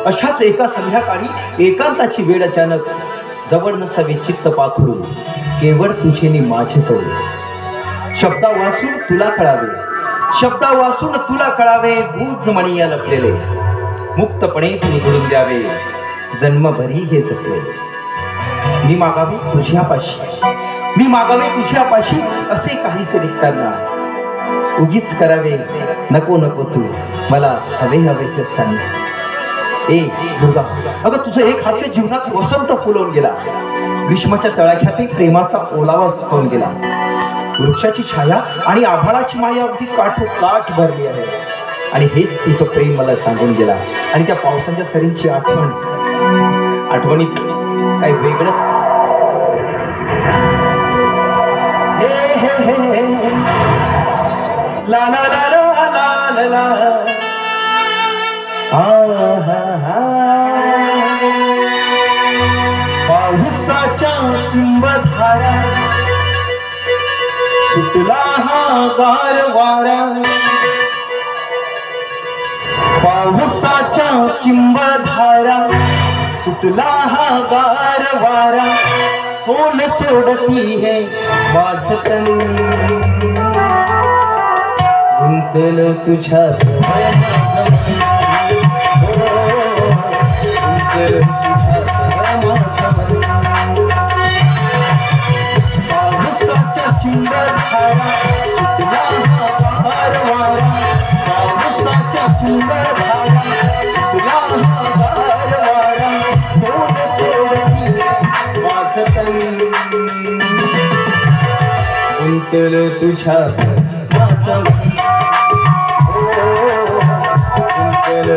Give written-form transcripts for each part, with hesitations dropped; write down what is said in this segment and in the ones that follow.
अशाच एका संध्याकाळी एकांताची वेळ अचानक जवळ नसावे चित्त पाखडून केवळ तुझे नि माझे जवळ शब्दा वाचून तुला कळावे शब्दा वाचून तुला कळावे गुज मणी लपलेले मुक्तपणे तू निघून द्यावे जन्मभरी हे जपले मी मागावे तुझ्यापाशी असे काहीसे निघताना उगीच करावे नको नको तू मला हवेचे असताना ए दुर्गा अगं तुझं एक हास्य जीवनात वसंत फुलवून गेला ग्रीष्माच्या तळाख्यात प्रेमाचा ओलावा फुलवून गेला वृक्षाची छाया आणि आभाळाची माया अगदी काठ भरली आहे आणि हेच तुझं प्रेम मला सांगून गेला आणि त्या पावसाच्या सरींची आठवणीत काही वेगळंच ला ला ला ला ला ला पावसाच्या चिंबधारा सुटला हा गार वारा पावसाच्या चिंबधारा सुटला हा गार वारा होल सोडती है वाजतन गुंतल तुझ्यात पावसाच्या चिंबधारा सुटला हा गार वारा पावसाच्या चिंबधारा सुटला हा गार वारा होल सोडती वाजतन गुंतल तुझ्यात माझं गुंतल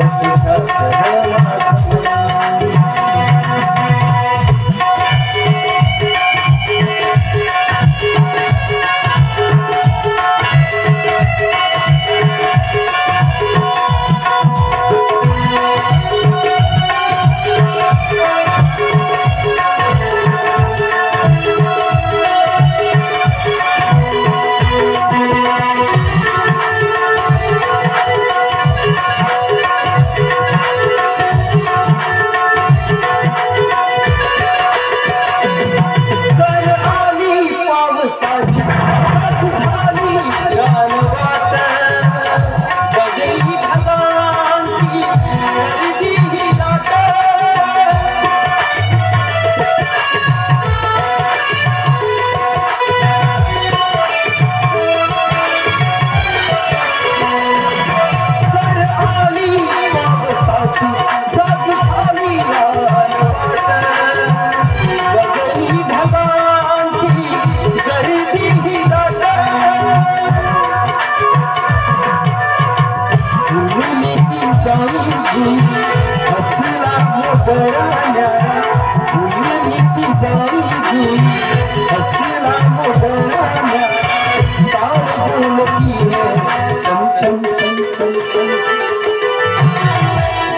तुझ्यात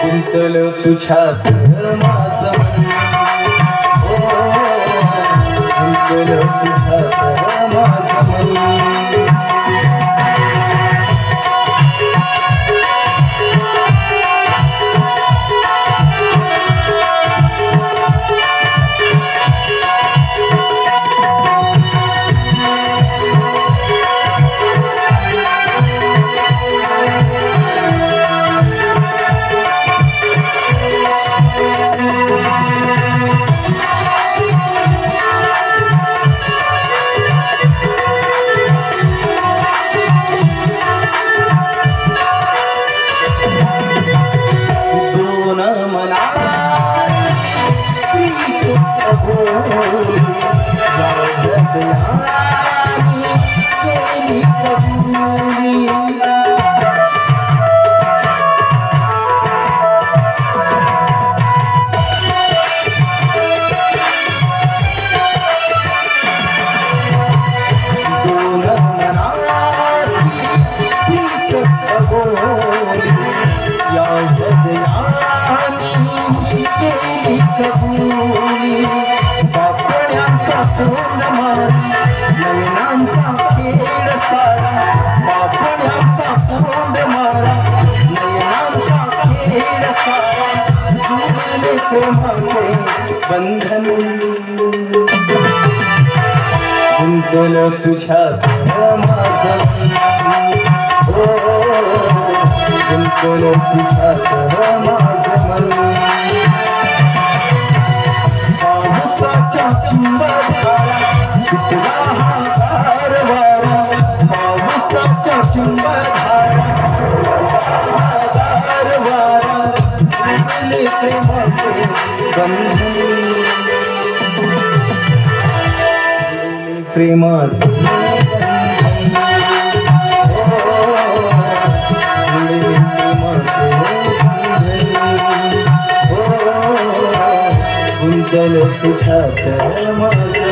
गुंतल तुझ्यात माझं गुंतल तुझ्यात माझं प्रेमाचे बंधन गुंतलं तुझ्यात माझं हो गुंतलं तुझ्यात माझं मन पावसाच्या चुंबकारा दिसला हा गारवारा पावसाच्या चुंबकारा गारवारा प्रेमाचे बंधन प्रेमाचे गुंतलं तुझ्यात माझं